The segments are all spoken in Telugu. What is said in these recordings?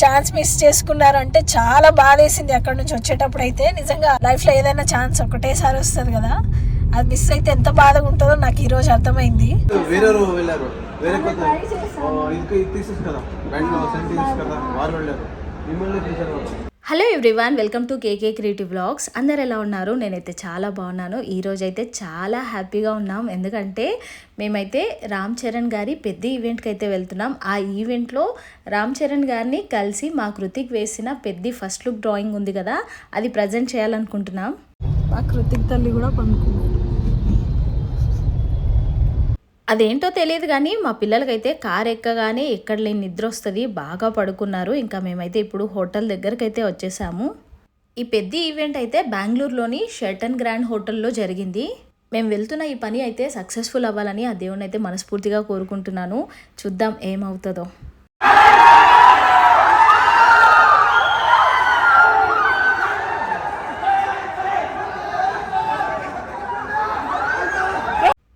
ఛాన్స్ మిస్ చేసుకున్నారంటే చాలా బాధేసింది. అక్కడ నుంచి వచ్చేటప్పుడు అయితే నిజంగా లైఫ్ లో ఏదైనా ఛాన్స్ ఒకటేసారి వస్తుంది కదా, అది మిస్ అయితే ఎంత బాధగా ఉంటుందో నాకు ఈ రోజు అర్థమైంది. Hello everyone, welcome to KK creative vlogs. అందరు ఎలా ఉన్నారు? నేనైతే చాలా బాగున్నాను. ఈరోజు అయితే చాలా హ్యాపీగా ఉన్నాం, ఎందుకంటే మేమైతే రామ్ చరణ్ గారి పెద్ద ఈవెంట్కి అయితే వెళ్తున్నాం. ఆ ఈవెంట్లో రామ్ చరణ్ గారిని కలిసి మా కృతిక్ వేసిన పెద్ద ఫస్ట్ లుక్ డ్రాయింగ్ ఉంది కదా, అది ప్రజెంట్ చేయాలనుకుంటున్నాం. మా కృతిక్ తల్లి కూడా పనుకున్నాడు. అదేంటో తెలియదు కానీ మా పిల్లలకైతే కార్ ఎక్కగానే ఎక్కడ లేని నిద్ర వస్తుంది, బాగా పడుకున్నారు. ఇంకా మేమైతే ఇప్పుడు హోటల్ దగ్గరికి అయితే వచ్చేసాము. ఈ పెద్ద ఈవెంట్ అయితే బెంగళూరులోని షెల్టన్ గ్రాండ్ హోటల్లో జరిగింది. మేము వెళ్తున్న ఈ పని అయితే సక్సెస్ఫుల్ అవ్వాలని ఆ దేవుని అయితే మనస్ఫూర్తిగా కోరుకుంటున్నాను. చూద్దాం ఏమవుతుందో.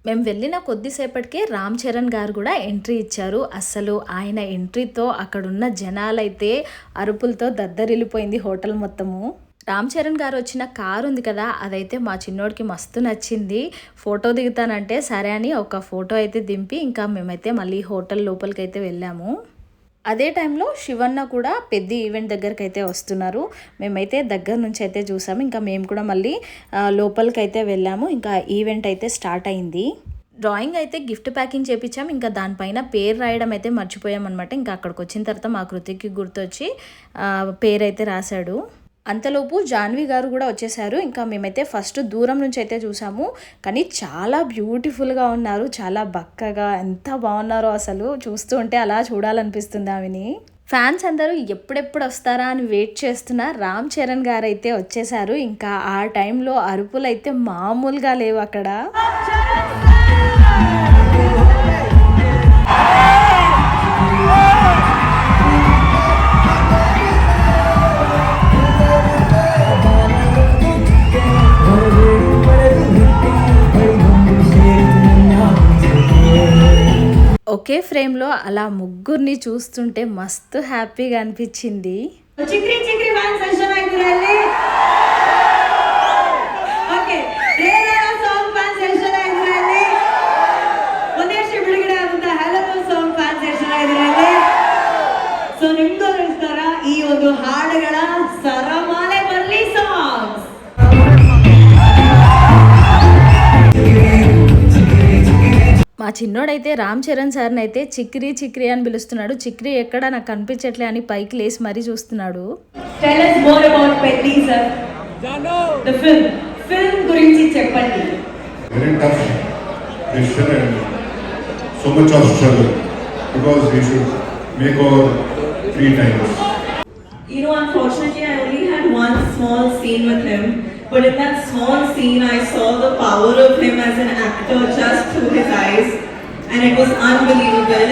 మేము వెళ్ళిన కొద్దిసేపటికే రామ్ చరణ్ గారు కూడా ఎంట్రీ ఇచ్చారు. అస్సలు ఆయన ఎంట్రీతో అక్కడున్న జనాలైతే అరుపులతో దద్దరిల్లిపోయింది హోటల్ మొత్తము. రామ్ చరణ్ గారు వచ్చిన కారు ఉంది కదా, అదైతే మా చిన్నోడికి మస్తు నచ్చింది. ఫోటో దిగుతానంటే సరే అని ఒక ఫోటో అయితే దింపి ఇంకా మేమైతే మళ్ళీ హోటల్ లోపలికి అయితే వెళ్ళాము. అదే టైంలో శివన్న కూడా పెద్ద ఈవెంట్ దగ్గరికి అయితే వస్తున్నారు. మేమైతే దగ్గర నుంచి అయితే చూసాము. ఇంకా మేము కూడా మళ్ళీ లోపలికి అయితే వెళ్ళాము. ఇంకా ఈవెంట్ అయితే స్టార్ట్ అయింది. డ్రాయింగ్ అయితే గిఫ్ట్ ప్యాకింగ్ చేయించాం. ఇంకా దానిపైన పేరు రాయడం అయితే మర్చిపోయామన్నమాట. ఇంకా అక్కడికి వచ్చిన తర్వాత మా కృతికి గుర్తొచ్చి పేరు అయితే రాశాడు. అంతలోపు జాన్వి గారు కూడా వచ్చేసారు. ఇంకా మేమైతే ఫస్ట్ దూరం నుంచి అయితే చూసాము, కానీ చాలా బ్యూటిఫుల్గా ఉన్నారు, చాలా బక్కగా, ఎంత బాగున్నారో అసలు. చూస్తూ ఉంటే అలా చూడాలనిపిస్తుంది ఆమెని. ఫ్యాన్స్ అందరూ ఎప్పుడెప్పుడు వస్తారా అని వెయిట్ చేస్తున్న రామ్ చరణ్ గారు అయితే వచ్చేసారు. ఇంకా ఆ టైంలో అరుపులు అయితే మామూలుగా లేవు అక్కడ. ఒకే ఫ్రేమ్లో అలా ముగ్గురిని చూస్తుంటే మస్తు హ్యాపీగా అనిపించింది. ಈ ಒಂದು ಹಾಡುಗಳ ಸರಮಾಲೆ ಬರಲಿ ಸಾಂಗ್ಸ್. మా చిన్నోడైతే రామ్ చరణ్ సార్ని అయితే చిక్రీ చిక్రీ అని పిలుస్తున్నాడు. చిక్రీ ఎక్కడ నాకు కనిపించట్లే అని పైకి లేసి మరీ చూస్తున్నాడు. Tell us more about Petti sir. The film గురించి చెప్పండి. Very tough decision and so much of struggle because we should make our 3 times. You know, unfortunately I only had one small scene with him. But in that small scene, I saw the power of him as an actor just through his eyes, and it was unbelievable.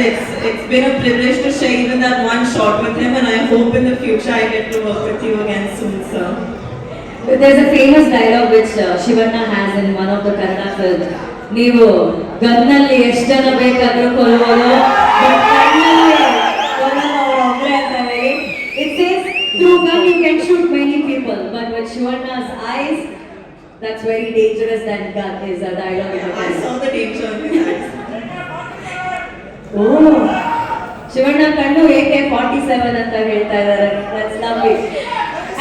It's been a privilege to share even that one shot with him, and I hope in the future I get to work with you again soon, sir. There's a famous dialogue which Shivanna has in one of the Kannada films. Neevu gannalli ಎಷ್ಟು ಜನ ಬೇಕಾದರೂ ಕೊಲ್ಲಬಹುದು, but ಕಣ್ಣಲ್ಲಿ ಕೊಲ್ಲದವರು ಒಬ್ಬರೇ ಇದ್ದಾರೆ. It says through gun you can shoot many people, but with Shivanna's eyes, that's very dangerous. That gun is a dialogue. I saw the danger in his eyes. Oh, Shivanna kannu AK-47 ಅಂತ ಹೇಳ್ತಾ ಇದ್ದಾರೆ. That's lovely.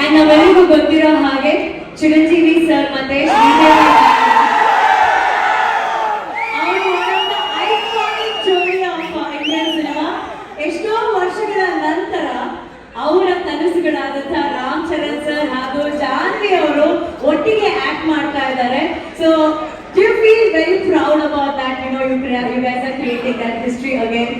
And ನಾವೆಲ್ಲರಿಗೂ ಗೊತ್ತಿರೋ ಹಾಗೆ ಚಿರಂಜೀವಿ ಸರ್ ಮತ್ತೆ ಶ್ರೀದೇವಿ ಅವರು ಐಕಾನಿಕ್ ಜೋಡಿ ಆಫ್ ಇಂಡಿಯನ್ ಸಿನಿಮಾ. ಎಷ್ಟೋ ವರ್ಷಗಳ ನಂತರ ಅವರ ಕನಸುಗಳಾದಂತಹ ರಾಮ್ ಚರಣ್ ಸರ್ ಹಾಗೂ ಜಾನ್ವಿ ಅವರು ಒಟ್ಟಿಗೆ ಆಕ್ಟ್ ಮಾಡ್ತಾ ಇದ್ದಾರೆ. So do you feel very proud about that? You know, you guys are creating that history again.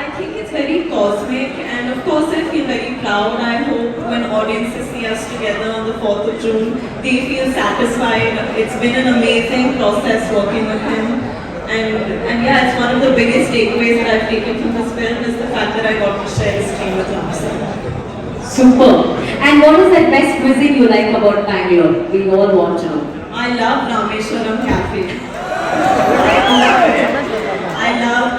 I think it's very cosmic, and of course I feel very proud. I hope when audiences see us together on the 4th of June, they feel satisfied. It's been an amazing process working with him. And yeah, it's one of the biggest takeaways that I've taken from this film is the fact that I got to share this screen with Ram sir. Super. And what is the best cuisine you like about Bangalore? We all want to know. I love Rameshwaram Cafe. I love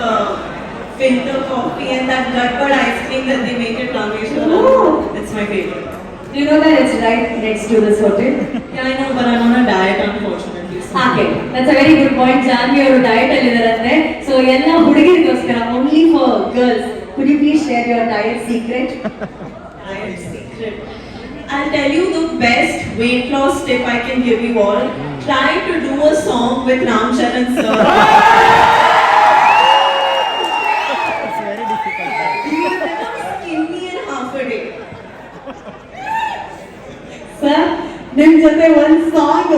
filter coffee and that gutbud ice cream that they make at Rameshwaram. Oh. It's my favorite. Do you know that it's right next to this hotel? Yeah, I know, but I'm on a diet, unfortunately. So. Okay, that's a very good point. Janvi ಅವರು diet ಅಲ್ಲಿ ಇದಾರಂತೆ. So ಎಲ್ಲ ಹುಡುಗಿರಿಗೋಸ್ಕರ only for girls. Could you please share your diet secret? Diet secret. I'll tell you the best weight loss tip I can give you all. Try to do a song with Ram Charan sir. It's very difficult. You will become skinny in half a day. Sir, ನಿಮ್ಮ ಜೊತೆ ಒಂದು song.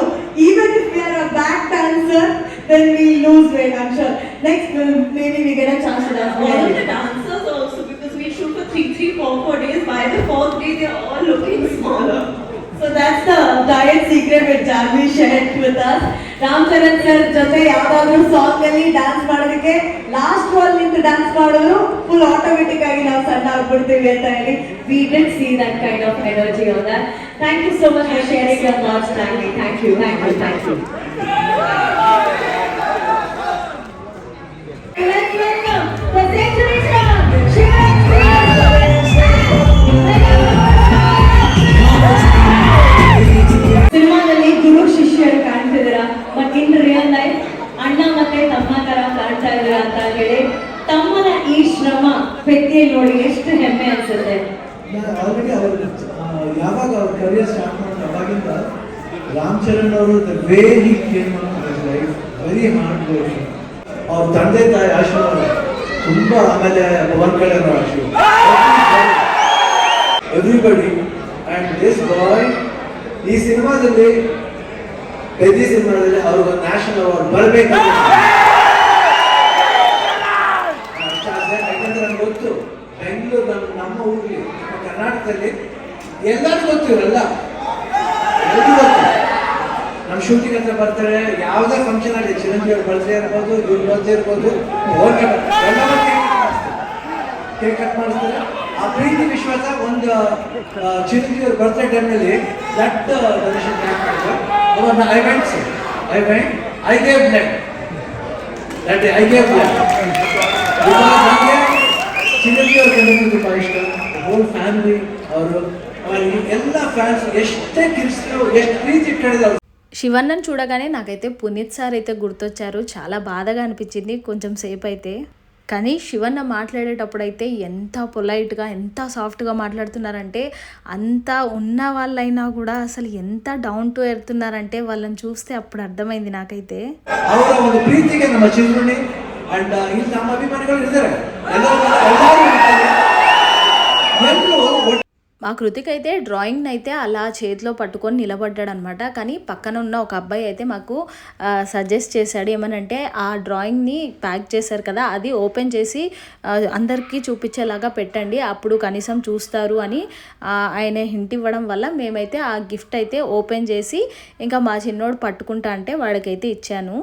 Even if we are a back dancer, then we lose weight, I'm sure. Next, maybe we get a chance to dance. All of the dancers also, because we shoot for 3, 4 days. By the 4th day, they're all looking smaller. So that's the diet secret which Janvi shared with us. Ram Charan sir ಜೊತೆ ಯಾವ್ದಾದ್ರು ಸಾಂಗ್ ಅಲ್ಲಿ ಡ್ಯಾನ್ಸ್ ಮಾಡೋದಕ್ಕೆ ಲಾಸ್ಟ್ ವಾಲ್ ನಿಂತು ಡ್ಯಾನ್ಸ್ ಮಾಡೋರು ಫುಲ್ ಆಟೋಮೆಟಿಕ್ ಆಗಿ ನಾವು ಸಣ್ಣ ಆಗ್ಬಿಡ್ತೀವಿ ಅಂತ ಹೇಳಿ we did see that kind of energy on that. Thank you so much for sharing your thoughts, Janvi. Thank you. Let's welcome the century star, ಸಿನಿಮಾದಲ್ಲಿ ಗುರು ಶಿಷ್ಯರು ಕಾಣ್ತಿದ್ದೀರಾ, ಬಟ್ ಇನ್ ರಿಯಲ್ ಲೈಫ್ ಅಣ್ಣ ಮತ್ತೆ ತಮ್ಮ ತರ ಕಾಣ್ತಾ ಇದ್ದೀರಾ ಅಂತ ಹೇಳಿ ತಮ್ಮನ ಈ ಶ್ರಮ ವ್ಯಕ್ತಿಯಲ್ಲಿ ನೋಡಿ ಎಷ್ಟು ಹೆಮ್ಮೆ ಅನ್ಸುತ್ತೆ. ಆಲ್ರೆಡಿ ಅವರು ಯಾವಾಗ ಅವ್ರ ಕರಿಯರ್ ಸ್ಟಾರ್ಟ್ ಮಾಡಿದ ಅವಾಗಿಂದ ರಾಮ್ ಚರಣ್ ಅವರು the way he came on life very hard work. ಅವ್ರ ತಂದೆ ತಾಯಿ ಆಶೀರ್ವಾದ ತುಂಬಾ, ಆಮೇಲೆ ಪವನ್ ಕಲ್ಯಾಣ್ ಆಶೀರ್ವಾದ, ಎವ್ರಿಬಡಿ. ಅಂಡ್ ದಿಸ್ ಬಾಯ್ ಈ ಸಿನಿಮಾದಲ್ಲಿ ಪೆದ್ದಿ ಸಿನಿಮಾದಲ್ಲಿ ಅವ್ರಿಗೆ ನ್ಯಾಷನಲ್ ಅವಾರ್ಡ್ ಬರಬೇಕಂತ. ಯಾಕಂದ್ರೆ ನಮ್ಗೆ ಗೊತ್ತು ಬೆಂಗಳೂರು ನಮ್ಮ ಊರಿಗೆ, ನಮ್ಮ ಕರ್ನಾಟಕದಲ್ಲಿ ಎಲ್ಲರೂ ಗೊತ್ತು, ಇವರೆಲ್ಲ ಎಲ್ಲರೂ ಗೊತ್ತು. ನಮ್ಮ ಶೂಟಿಂಗ್ ಹತ್ರ ಬರ್ತಾರೆ, ಯಾವುದೇ ಫಂಕ್ಷನ್ ಆಗಲಿ, ಚಿರಂಜೀವಿ ಅವ್ರ ಬರ್ತ್ಡೇ ಇರ್ಬೋದು, ಇವ್ರ ಬರ್ತ್ಡೇ ಇರ್ಬೋದು, ಎಲ್ಲ ಕೇಕ್ ಕಟ್ ಮಾಡಿಸ್ತಾರೆ. ಆ ಪ್ರೀತಿ ವಿಶ್ವಾಸ ಒಂದು ಚಿರಂಜೀವಿ ಅವ್ರ ಬರ್ತ್ಡೇ ಟೈಮ್ನಲ್ಲಿ ಬ್ಲಡ್ ಡೊನೇಷನ್ ಕ್ಯಾಂಪ್ ಮಾಡಿದ್ರು. I gave blood. That day I gave blood. ನನಗೆ ಚಿರಂಜೀವಿ ಅವ್ರ ಕಂಡು ತುಂಬ ಇಷ್ಟ. ಹೋಲ್ ಫ್ಯಾಮಿಲಿ ಅವರು ಎಲ್ಲ ಫ್ಯಾನ್ಸ್ ಎಷ್ಟೇ ಕಿರಿಸಿದ್ರು, ಎಷ್ಟು ಪ್ರೀತಿ ಇಟ್ಟಿದ್ರು. శివన్నను చూడగానే నాకైతే పునీత్ సార్ అయితే గుర్తొచ్చారు. చాలా బాధగా అనిపించింది కొంచెం సేపు అయితే. కానీ శివన్న మాట్లాడేటప్పుడు అయితే ఎంత పొలైట్గా, ఎంత సాఫ్ట్గా మాట్లాడుతున్నారంటే, అంత ఉన్న వాళ్ళైనా కూడా అసలు ఎంత డౌన్ టు ఎర్తున్నారంటే వాళ్ళని చూస్తే అప్పుడు అర్థమైంది నాకైతే. ಅವರ ಒಂದು ಪ್ರೀತಿಗೆ ನಮ್ಮ ಚಿರುಣಿ ಅಂಡ್ ಇಲ್ಲಿ ನಮ್ಮ ಅಭಿಮಾನಿಗಳು ಇದ್ದಾರೆ, ಎಲ್ಲರೂ మా కృతిక్ అయితే డ్రాయింగ్ని అయితే అలా చేతిలో పట్టుకొని నిలబడ్డాడు అనమాట. కానీ పక్కన ఉన్న ఒక అబ్బాయి అయితే మాకు సజెస్ట్ చేశాడు, ఏమనంటే ఆ డ్రాయింగ్ని ప్యాక్ చేశారు కదా, అది ఓపెన్ చేసి అందరికీ చూపించేలాగా పెట్టండి, అప్పుడు కనీసం చూస్తారు అని ఆయన హింట్ ఇవ్వడం వల్ల మేమైతే ఆ గిఫ్ట్ అయితే ఓపెన్ చేసి ఇంకా మా చిన్నోడు పట్టుకుంటా అంటే వాడికైతే ఇచ్చాను.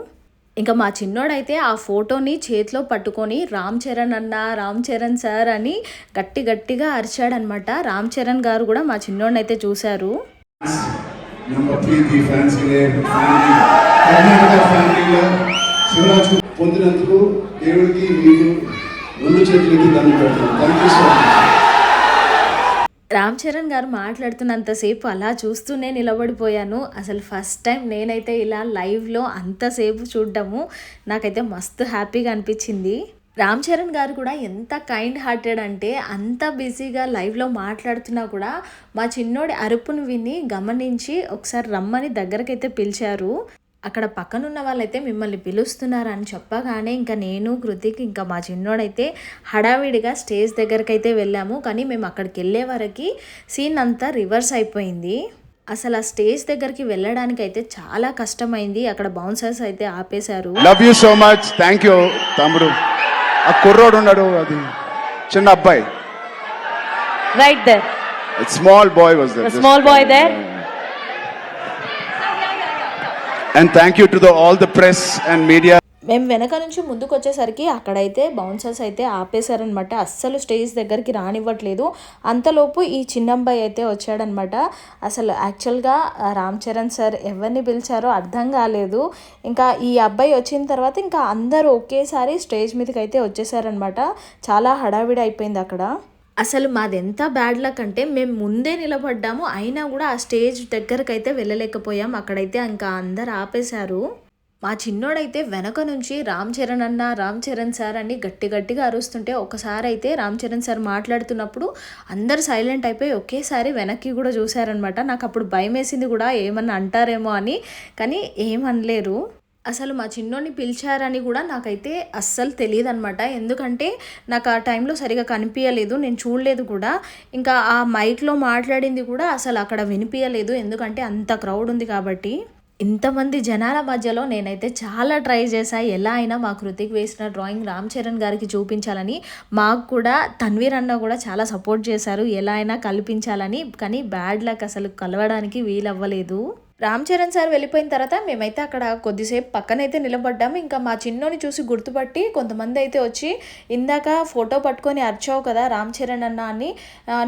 ఇంకా మా చిన్నోడైతే ఆ ఫోటోని చేతిలో పట్టుకొని రామ్ చరణ్ అన్న, రామ్ చరణ్ సార్ అని గట్టిగా అరిచాడనమాట. రామ్ చరణ్ గారు కూడా మా చిన్నోడిని అయితే చూశారు. పొందినందుకు దేవుడికి మీకు రెండు చేతులకి ధన్యవాదాలు. Thank you so much. Ram Charan గారు మాట్లాడుతున్నంతసేపు అలా చూస్తూనే నిలబడిపోయాను. అసలు ఫస్ట్ టైం నేనైతే ఇలా లైవ్లో అంతసేపు చూడడము నాకైతే మస్తు హ్యాపీగా అనిపించింది. రామ్ చరణ్ గారు కూడా ఎంత కైండ్ హార్టెడ్ అంటే, అంత బిజీగా లైవ్లో మాట్లాడుతున్నా కూడా మా చిన్నోడి అరుపును విని గమనించి ఒకసారి రమ్మని దగ్గరకైతే పిలిచారు. అక్కడ పక్కనున్న వాళ్ళైతే మిమ్మల్ని పిలుస్తున్నారని చెప్పగానే ఇంకా నేను, కృతిక్, ఇంకా మా చిన్నోడైతే హడావిడిగా స్టేజ్ దగ్గరకైతే వెళ్ళాము. కానీ మేము అక్కడికి వెళ్ళే వరకు సీన్ అంతా రివర్స్ అయిపోయింది. అసలు ఆ స్టేజ్ దగ్గరికి వెళ్ళడానికి అయితే చాలా కష్టమైంది. అక్కడ బౌన్సర్స్ అయితే ఆపేశారు. Love you so much, thank you తమ్ముడు. ఆ కుర్రోడు ఉన్నాడు, అది చిన్న అబ్బాయి, right there, small boy was there, small boy there. And thank you to all the press and media. మేము వెనక నుంచి ముందుకు వచ్చేసరికి అక్కడైతే బౌన్సర్స్ అయితే ఆపేశారనమాట. అస్సలు స్టేజ్ దగ్గరికి రానివ్వట్లేదు. అంతలోపు ఈ చిన్నబ్బాయి అయితే వచ్చాడనమాట. అసలు యాక్చువల్గా రామ్ చరణ్ సార్ ఎవరిని పిలిచారో అర్థం కాలేదు. ఇంకా ఈ అబ్బాయి వచ్చిన తర్వాత ఇంకా అందరూ ఒకేసారి స్టేజ్ మీదకి అయితే వచ్చేసారనమాట. చాలా హడావిడి అయిపోయింది అక్కడ. అసలు మాది ఎంత బ్యాడ్ లక్ అంటే మేము ముందే నిలబడ్డాము, అయినా కూడా ఆ స్టేజ్ దగ్గరకు అయితే వెళ్ళలేకపోయాం. అక్కడైతే ఇంకా అందరు ఆపేశారు. మా చిన్నోడైతే వెనక నుంచి రామ్ చరణ్ అన్న, రామ్ చరణ్ సార్ అని గట్టిగా అరుస్తుంటే ఒకసారి అయితే రామ్ చరణ్ సార్ మాట్లాడుతున్నప్పుడు అందరు సైలెంట్ అయిపోయి ఒకేసారి వెనక్కి కూడా చూశారనమాట. నాకు అప్పుడు భయం వేసింది కూడా ఏమన్నా అంటారేమో అని, కానీ ఏమనలేరు. అసలు మా చిన్నోడిని పిలిచారని కూడా నాకైతే అస్సలు తెలియదు అనమాట. ఎందుకంటే నాకు ఆ టైంలో సరిగా కనిపించలేదు, నేను చూడలేదు కూడా. ఇంకా ఆ మైక్లో మాట్లాడింది కూడా అసలు అక్కడ వినిపించలేదు, ఎందుకంటే అంత క్రౌడ్ ఉంది కాబట్టి. ఇంతమంది జనాల మధ్యలో నేనైతే చాలా ట్రై చేశాను, ఎలా అయినా మా కృతిక్ వేసిన డ్రాయింగ్ రామ్ చరణ్ గారికి చూపించాలని. మాకు కూడా తన్వీర్ అన్న కూడా చాలా సపోర్ట్ చేశారు, ఎలా అయినా కల్పించాలని. కానీ బ్యాడ్ లక్, అసలు కలవడానికి వీలవ్వలేదు. రామ్ చరణ్ సార్ వెళ్ళిపోయిన తర్వాత మేమైతే అక్కడ కొద్దిసేపు పక్కనైతే నిలబడ్డాము. ఇంకా మా చిన్నోని చూసి గుర్తుపట్టి కొంతమంది అయితే వచ్చి, ఇందాక ఫోటో పట్టుకొని అరిచావు కదా రామ్ చరణ్ అన్న అని,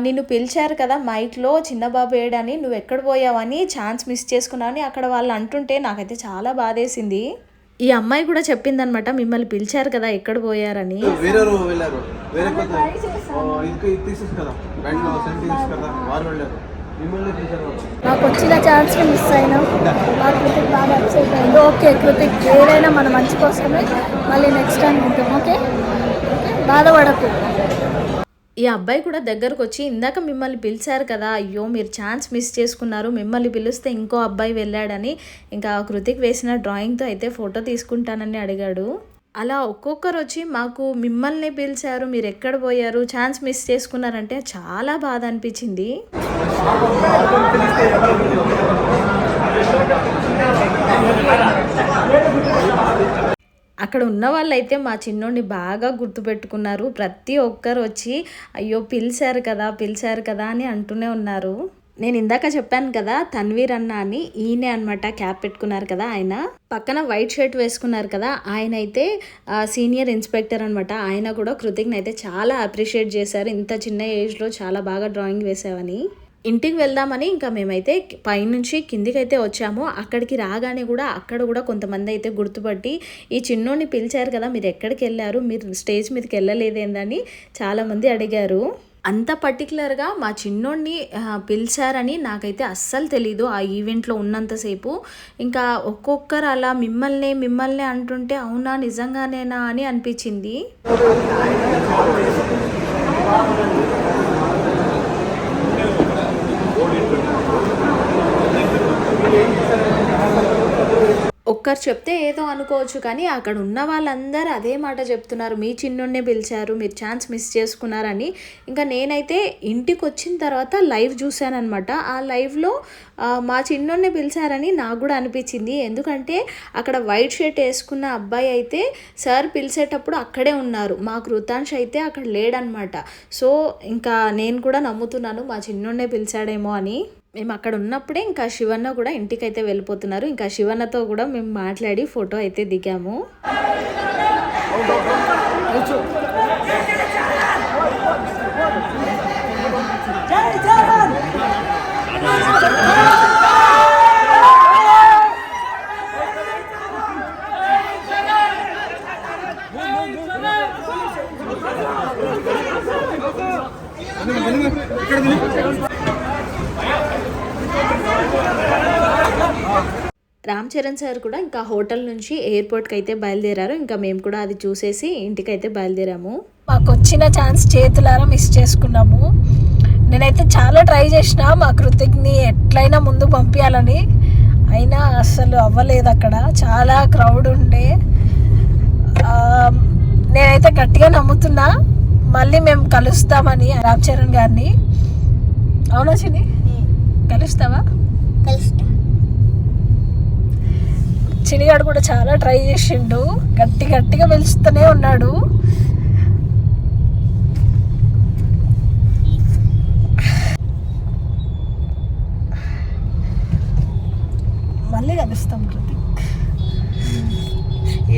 నిన్ను పిలిచారు కదా మైక్లో చిన్నబాబు ఏడని, నువ్వు ఎక్కడ పోయావని, ఛాన్స్ మిస్ చేసుకున్నావు అని అక్కడ వాళ్ళు అంటుంటే నాకైతే చాలా బాధేసింది. ఈ అమ్మాయి కూడా చెప్పిందనమాట, మిమ్మల్ని పిలిచారు కదా ఎక్కడ పోయారని. వేరే వెళ్ళారు, వేరే కదా వారు వెళ్ళారు. మాకు వచ్చిన ఛాన్స్ మిస్ అయినాం. మా కృతిక్ బాగా అప్సెట్ అయింది. ఓకే కృతిక్, ఏదైనా మన మంచి కోసమే, మళ్ళీ నెక్స్ట్ టైం ఉంటాం. ఓకే, బాధపడకు. ఈ అబ్బాయి కూడా దగ్గరకు వచ్చి, ఇందాక మిమ్మల్ని పిలిచారు కదా, అయ్యో మీరు ఛాన్స్ మిస్ చేసుకున్నారు, మిమ్మల్ని పిలిస్తే ఇంకో అబ్బాయి వెళ్ళాడని ఇంకా కృతిక్ వేసిన డ్రాయింగ్తో అయితే ఫోటో తీసుకుంటానని అడిగాడు. అలా ఒక్కొక్కరు వచ్చి మాకు మిమ్మల్ని పిలిచారు, మీరు ఎక్కడ పోయారు, ఛాన్స్ మిస్ చేసుకున్నారంటే చాలా బాధ అనిపించింది. అక్కడ ఉన్న వాళ్ళైతే మా చిన్నోడిని బాగా గుర్తుపెట్టుకున్నారు. ప్రతి ఒక్కరు వచ్చి అయ్యో పిలిచారు కదా అని అంటూనే ఉన్నారు. నేను ఇందాక చెప్పాను కదా తన్వీర్ అన్న అని, ఈయనే అనమాట క్యాప్ పెట్టుకున్నారు కదా ఆయన. పక్కన వైట్ షర్ట్ వేసుకున్నారు కదా ఆయన అయితే సీనియర్ ఇన్స్పెక్టర్ అనమాట. ఆయన కూడా కృతిక్ని అయితే చాలా అప్రిషియేట్ చేశారు, ఇంత చిన్న ఏజ్లో చాలా బాగా డ్రాయింగ్ వేసావని. ఇంటికి వెళ్దామని ఇంకా మేమైతే పైనుంచి కిందికి అయితే వచ్చాము. అక్కడికి రాగానే కూడా అక్కడ కూడా కొంతమంది అయితే గుర్తుపట్టి, ఈ చిన్నోడిని పిలిచారు కదా మీరు ఎక్కడికి వెళ్ళారు, మీరు స్టేజ్ మీదకి వెళ్ళలేదేందని చాలామంది అడిగారు. అంత పర్టికులర్గా మా చిన్నోడిని పిలిచారని నాకైతే అస్సలు తెలీదు ఆ ఈవెంట్లో ఉన్నంతసేపు. ఇంకా ఒక్కొక్కరు అలా మిమ్మల్ని అంటుంటే అవునా నిజంగానేనా అని అనిపించింది. ఒక్కరు చెప్తే ఏదో అనుకోవచ్చు, కానీ అక్కడ ఉన్న వాళ్ళందరూ అదే మాట చెప్తున్నారు, మీ చిన్నోడినే పిలిచారు, మీరు ఛాన్స్ మిస్ చేసుకున్నారని. ఇంకా నేనైతే ఇంటికి వచ్చిన తర్వాత లైవ్ చూశానమాట. ఆ లైవ్లో మా చిన్నోడినే పిలిచారని నాకు కూడా అనిపించింది. ఎందుకంటే అక్కడ వైట్ షర్ట్ వేసుకున్న అబ్బాయి అయితే సార్ పిలిచేటప్పుడు అక్కడే ఉన్నారు, మా కృతాంశ్ అయితే అక్కడ లేడనమాట. సో ఇంకా నేను కూడా నమ్ముతున్నాను మా చిన్నోడినే పిలిచాడేమో అని. మేము అక్కడ ఉన్నప్పుడే ఇంకా శివన్న కూడా ఇంటికైతే వెళ్ళిపోతున్నారు. ఇంకా శివన్నతో కూడా మేము మాట్లాడి ఫోటో అయితే దిగాము. రామ్ చరణ్ సార్ కూడా ఇంకా హోటల్ నుంచి ఎయిర్పోర్ట్కి అయితే బయలుదేరారు. ఇంకా మేము కూడా అది చూసేసి ఇంటికైతే బయలుదేరాము. మాకు వచ్చిన ఛాన్స్ చేతులారా మిస్ చేసుకున్నాము. నేనైతే చాలా ట్రై చేసిన మా కృతిక్ని ఎట్లయినా ముందు పంపించాలని, అయినా అస్సలు అవ్వలేదు. అక్కడ చాలా క్రౌడ్ ఉండే. నేనైతే గట్టిగా నమ్ముతున్నా మళ్ళీ మేము కలుస్తామని రామ్ చరణ్ గారిని. అవునా చిని, కలుస్తావా? కలుస్తా. చినిగాడు కూడా చాలా ట్రై చేసిండు, గట్టిగా పిలుస్తూనే ఉన్నాడు. మళ్ళీ కలుస్తాం కృతిక్.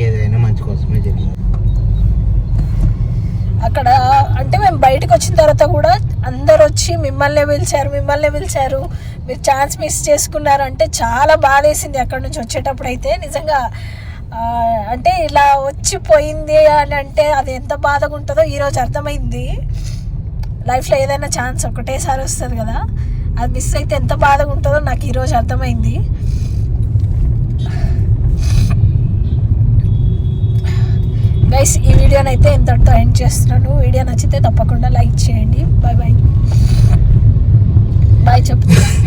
ఏదైనా మంచి బయటకు వచ్చిన తర్వాత కూడా అందరు వచ్చి మిమ్మల్ని పిలిచారు, మీరు ఛాన్స్ మిస్ చేసుకున్నారు అంటే చాలా బాధేసింది అక్కడ నుంచి వచ్చేటప్పుడు అయితే. నిజంగా అంటే ఇలా వచ్చిపోయింది అని అంటే అది ఎంత బాధగా ఉంటుందో ఈరోజు అర్థమైంది. లైఫ్లో ఏదైనా ఛాన్స్ ఒకటేసారి వస్తుంది కదా, అది మిస్ అయితే ఎంత బాధగా ఉంటుందో నాకు ఈరోజు అర్థమైంది. గైస్, ఈ వీడియోని అయితే ఇంతటితో ఎండ్ చేస్తున్నాను. వీడియో నచ్చితే తప్పకుండా లైక్ చేయండి. బాయ్ చెప్తున్నాను.